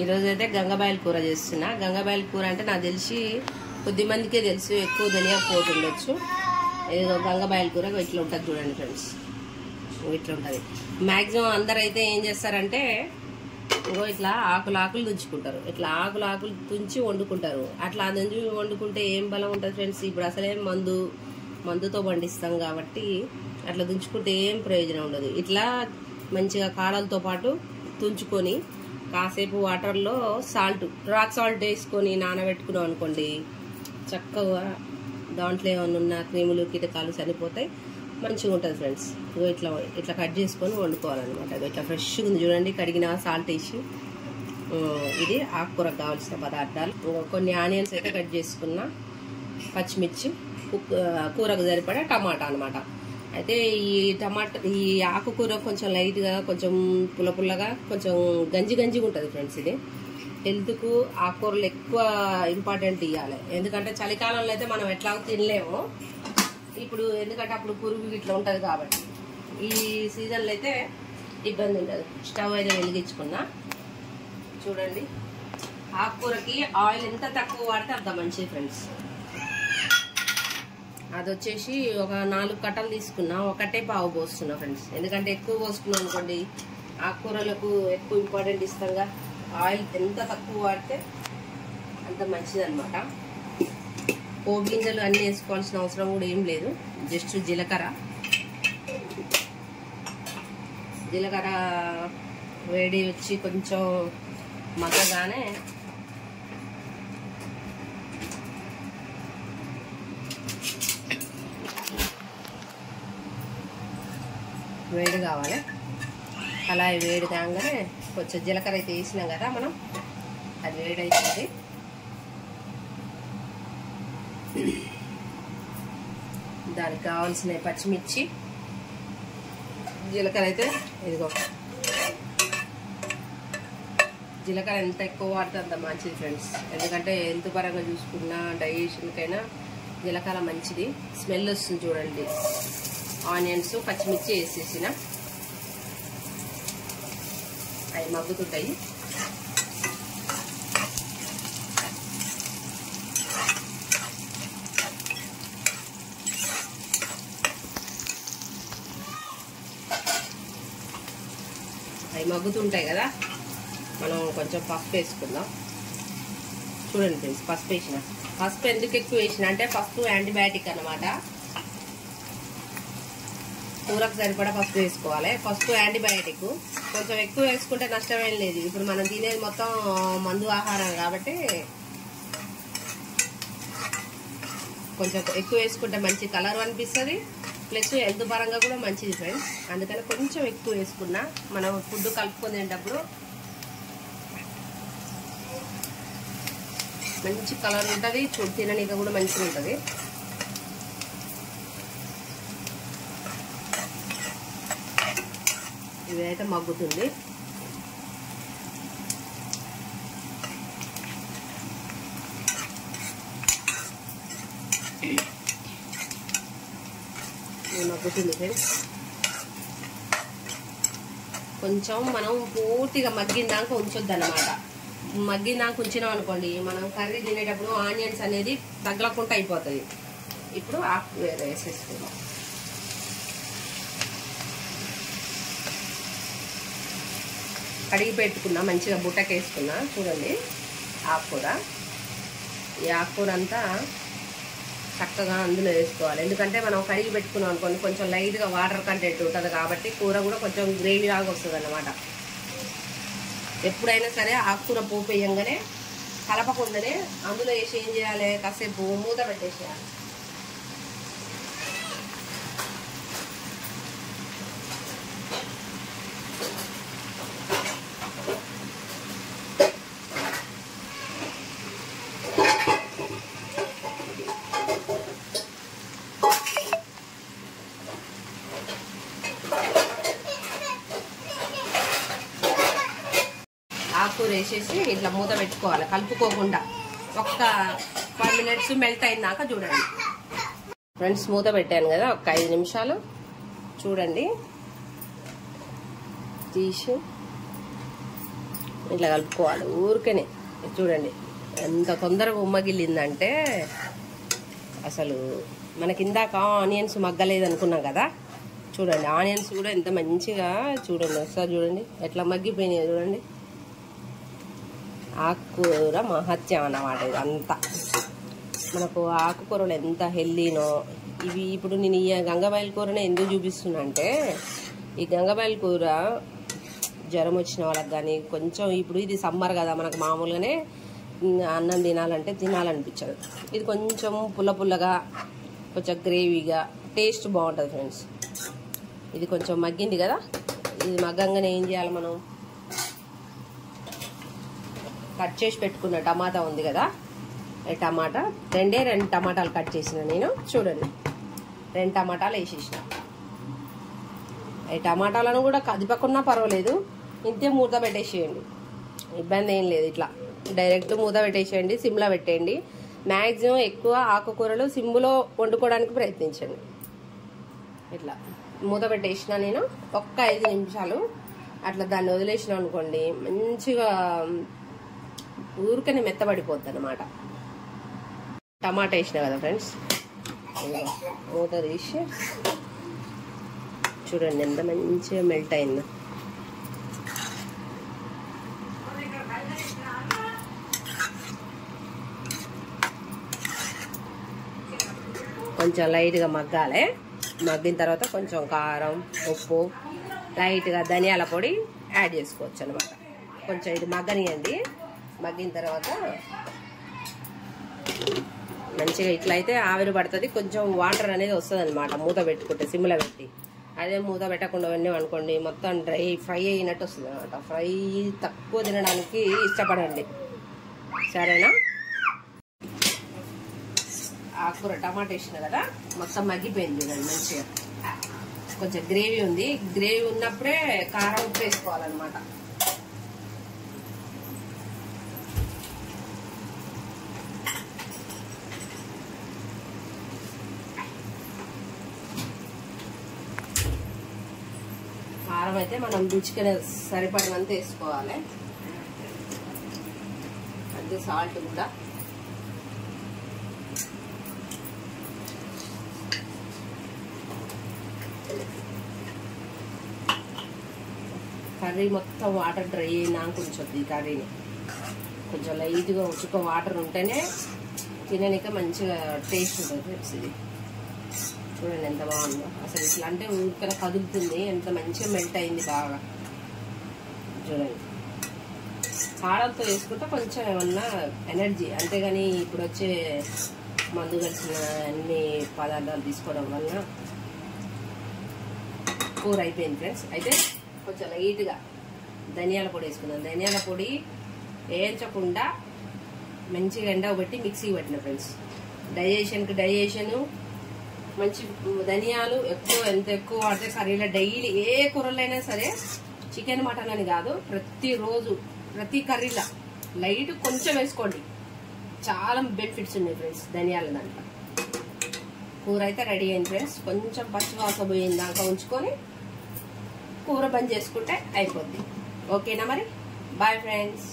ఈ రోజు అయితే గంగబాయల కూర చేస్తున్నా. గంగబాయల కూర అంటే నాకు తెలిసి కొద్ది మందికే తెలుసు, ఎక్కువ తెలియకపోతుండొచ్చు. ఏదో గంగబాయల కూర ఇట్లా ఉంటుంది చూడండి ఫ్రెండ్స్, ఇట్లా ఉంటుంది. మ్యాక్సిమం అందరైతే ఏం చేస్తారంటే ఇట్లా ఆకులు తుంచుకుంటారు, ఇట్లా ఆకులు తుంచి వండుకుంటారు. అట్లా తుంచి వండుకుంటే ఏం బలం ఉంటుంది ఫ్రెండ్స్. ఇప్పుడు అసలే మందుతో పండిస్తాం కాబట్టి అట్లా తుంచుకుంటే ఏం ప్రయోజనం ఉండదు. ఇట్లా మంచిగా కాడలతో పాటు తుంచుకొని కాసేపు వాటర్లో రాక్ సాల్ట్ వేసుకొని నానబెట్టుకున్నాం అనుకోండి, చక్కగా దాంట్లో ఏమైనా ఉన్న క్రిములు కీటకాలు చనిపోతాయి, మంచిగా ఉంటుంది ఫ్రెండ్స్. ఇట్లా కట్ చేసుకొని వండుకోవాలన్నమాట. ఇట్లా ఫ్రెష్గా ఉంది చూడండి, కడిగిన సాల్ట్ వేసి. ఇది ఆకుకూరకు కావాల్సిన పదార్థాలు. కొన్ని ఆనియన్స్ అయితే కట్ చేసుకున్నా, పచ్చిమిర్చి, కూరకు సరిపడా టమాటా అనమాట. అయితే ఈ ఆకుకూర కొంచెం లైట్గా, కొంచెం పుల్లగా, కొంచెం గంజిగా ఉంటుంది ఫ్రెండ్స్. ఇది హెల్త్కు ఆకుకూరలు ఎక్కువ ఇంపార్టెంట్ ఇవ్వాలి. ఎందుకంటే చలికాలంలో అయితే మనం ఎట్లా తినలేము ఇప్పుడు, ఎందుకంటే అప్పుడు పురుగు ఇట్లా ఉంటుంది కాబట్టి. ఈ సీజన్లో అయితే ఇబ్బంది ఉండదు. స్టవ్ అయితే వెలిగించుకున్నా చూడండి. ఆకుకూరకి ఆయిల్ ఎంత తక్కువ వాడితే అంత మంచిది ఫ్రెండ్స్. అది వచ్చేసి ఒక 4 కట్టలు తీసుకున్నా, ఒకటే పావు పోస్తున్నా ఫ్రెండ్స్. ఎందుకంటే ఎక్కువ పోసుకున్నాం అనుకోండి, ఆకుకూరలకు ఎక్కువ ఇంపార్టెంట్ ఇస్తాంగా. ఆయిల్ ఎంత తక్కువ వాడితే అంత మంచిది అనమాట. పోపు గింజలు అన్నీ వేసుకోవాల్సిన అవసరం కూడా ఏం లేదు. జస్ట్ జీలకర్ర వేడి వచ్చి కొంచెం మగ్గగానే వేడి కావాలి. అలా వేడి కాగానే కొంచెం జీలకర్ర అయితే వేసినాం కదా మనం, అది వేడైతుంది. దానికి కావాల్సిన పచ్చిమిర్చి, జీలకర్ర అయితే ఇదిగో. జీలకర్ర ఎంత ఎక్కువ వాడితే అంత మంచిది ఫ్రెండ్స్. ఎందుకంటే హెల్త్ పరంగా చూసుకున్నా, డైజెషన్కైనా జీలకర్ర మంచిది. స్మెల్ వస్తుంది చూడండి. ఆనియన్స్, పచ్చిమిర్చి వేసేసిన అవి మగ్గుతుంటాయి. అవి మగ్గుతుంటాయి కదా, మనం కొంచెం పసుపు వేసుకుందాం. చూడండి ఫ్రెండ్స్, పసుపు వేసిన. పసుపు ఎందుకు ఎక్కువ వేసిన అంటే పసుపు యాంటీబయాటిక్ అన్నమాట. కూరకు సరిపడా పసుపు వేసుకోవాలి. పసుపు యాంటీబయాటిక్, కొంచెం ఎక్కువ వేసుకుంటే నష్టమేం లేదు. ఇప్పుడు మనం తినేది మొత్తం మందు ఆహారం కాబట్టి కొంచెం ఎక్కువ వేసుకుంటే మంచి కలర్ అనిపిస్తుంది, ప్లస్ హెల్త్ పరంగా కూడా మంచిది ఫ్రెండ్స్. అందుకని కొంచెం ఎక్కువ వేసుకున్నా మనం ఫుడ్ కలుపుకొని తినేటప్పుడు మంచి కలర్ ఉంటుంది, తిననీక కూడా మంచిగా ఉంటుంది. ఇవి అయితే మగ్గుతుంది. మగ్గుతుంది ఫ్రెండ్స్. కొంచెం మనం పూర్తిగా మగ్గిందాక ఉంచొద్దు అన్నమాట. మగ్గిందాక ఉంచినాం అనుకోండి, మనం కర్రీ తినేటప్పుడు ఆనియన్స్ అనేది తగలకుండా అయిపోతుంది. ఇప్పుడు ఆకు వేసేసుకుందాం. కడిగి పెట్టుకున్నా, మంచిగా బుట్టకేసుకున్నా. చూడండి ఆకుకూర. ఈ ఆకుకూర అంతా చక్కగా అందులో వేసుకోవాలి. ఎందుకంటే మనం కడిగి పెట్టుకున్నాం అనుకోండి, కొంచెం లైట్గా వాటర్ కంటెంట్ ఉంటుంది కాబట్టి కూర కూడా కొంచెం గ్రేవీ లాగా వస్తుంది అన్నమాట. ఎప్పుడైనా సరే ఆకుకూర పోపు వేయంగానే కలపకుండానే అందులో వేసి ఏం చేయాలి, కాసేపు మూత పెట్టేసేయాలి. ఆకుకూర వేసేసి ఇట్లా మూత పెట్టుకోవాలి, కలుపుకోకుండా. ఒక్క 5 minutes మెల్ట్ అయినాక చూడండి ఫ్రెండ్స్. మూత పెట్టాను కదా, ఒక 5 నిమిషాలు చూడండి. తీసి ఇట్లా కలుపుకోవాలి ఊరికనే. చూడండి ఎంత తొందరగా ఉమ్మగిల్లిందంటే అసలు మనకి ఇందాక ఆనియన్స్ మగ్గలేదు అనుకున్నాం కదా, చూడండి ఆనియన్స్ కూడా ఎంత మంచిగా చూడండి ఒకసారి చూడండి ఎట్లా మగ్గిపోయినాయి చూడండి. ఆకుకూర మహత్యం అన్నమాట ఇదంతా. మనకు ఆకుకూరలు ఎంత హెల్దీనో ఇవి. ఇప్పుడు నేను ఈ గంగబాయిల కూరనే ఎందుకు చూపిస్తున్నా అంటే, ఈ గంగబాయిల కూర జ్వరం వచ్చిన వాళ్ళకి కానీ కొంచెం, ఇప్పుడు ఇది సమ్మర్ కదా మనకు మామూలుగానే అన్నం తినాలనిపించదు. ఇది కొంచెం పుల్లగా కొంచెం గ్రేవీగా టేస్ట్ బాగుంటుంది ఫ్రెండ్స్. ఇది కొంచెం మగ్గింది కదా, ఇది మగ్గంగానే ఏం చేయాలి మనం, కట్ చేసి పెట్టుకున్న టమాటా ఉంది కదా, ఈ టమాటా రెండు టమాటాలు కట్ చేసిన నేను. చూడండి 2 టమాటాలు వేసేసిన. ఈ టమాటాలను కూడా కదిపకున్నా పర్వాలేదు, ఇంతే మూత పెట్టేసేయండి, ఇబ్బంది ఏం లేదు. ఇట్లా డైరెక్ట్ మూత పెట్టేసేయండి, సిమ్లో పెట్టేయండి. మ్యాక్సిమం ఎక్కువ ఆకుకూరలు సిమ్లో వండుకోవడానికి ప్రయత్నించండి. ఇట్లా మూత పెట్టేసిన నేను. ఒక్క 5 నిమిషాలు అట్లా దాన్ని వదిలేసిన అనుకోండి, మంచిగా ఊరికనే మెత్తబడిపోద్ది అన్నమాట. టమాటా వేసిన కదా ఫ్రెండ్స్, మూత తీసి చూడండి ఎంత మంచిగా మెల్ట్ అయిందో. కొంచెం లైట్గా మగ్గాలి. మగ్గిన తర్వాత కొంచెం కారం, ఉప్పు, లైట్గా ధనియాల పొడి యాడ్ చేసుకోవచ్చు అనమాట. కొంచెం ఇది మగ్గనియండి. మగ్గిన తర్వాత మంచిగా ఇట్లా అయితే ఆవిరి పడుతుంది, కొంచెం వాటర్ అనేది వస్తుంది అనమాట మూత పెట్టుకుంటే సిమ్లో పెట్టి. అదే మూత పెట్టకుండా వెళ్ళాం అనుకోండి మొత్తం డ్రై ఫ్రై అయినట్టు వస్తుంది అనమాట. ఫ్రై తక్కువ తినడానికి ఇష్టపడండి, సరేనా. ఆకుకూర టమాటా వేసిన కదా, మొత్తం మగ్గిపోయింది చూడండి మంచిగా. కొంచెం గ్రేవీ ఉంది, గ్రేవీ ఉన్నప్పుడే కారం ఉప్పు వేసుకోవాలన్నమాట. కారం అయితే మనం రుచికి సరిపడినంత వేసుకోవాలి, అంతే. సాల్ట్ కూడా కర్రీ మొత్తం వాటర్ డ్రై అయినా కొంచెం ఈ కర్రీని కొంచెం లైట్గా ఉచుక వాటర్ ఉంటేనే తిననిక మంచిగా టేస్ట్ ఉంటుంది ఫ్రెండ్స్. ఇది చూడండి ఎంత బాగుందో అసలు. ఇట్లా అంటే ఊరికనే కదులుతుంది, ఎంత మంచిగా మెల్ట్ అయింది బాగా. చూడండి కారంతో వేసుకుంటే కొంచెం ఏమన్నా ఎనర్జీ, antegaani ఇప్పుడు వచ్చే మందు కలిసిన అన్ని పదార్థాలు తీసుకోవడం వల్ల కూర అయిపోయింది ఫ్రెండ్స్. అయితే కొంచెం లైట్గా ధనియాల పొడి వేసుకున్నాను. ధనియాల పొడి వేయించకుండా మంచిగా ఎండబెట్టి మిక్సీకి పెట్టిన ఫ్రెండ్స్. డైజెషను మంచి. ధనియాలు ఎంత ఎక్కువ వాడితే కర్రీలో డైలీ ఏ కూరలైనా సరే, చికెన్ మటన్ అని కాదు, ప్రతిరోజు ప్రతి కర్రీలో లైట్ కొంచెం వేసుకోండి, చాలా బెనిఫిట్స్ ఉన్నాయి ఫ్రెండ్స్ ధనియాల దాంట్లో. కూర అయితే రెడీ అయింది ఫ్రెండ్స్. కొంచెం పచ్చివాసన పోయిన దాకా ఉంచుకొని కూర బంద్ చేసుకుంటే అయిపోద్ది. ఓకేనా మరి, బాయ్ ఫ్రెండ్స్.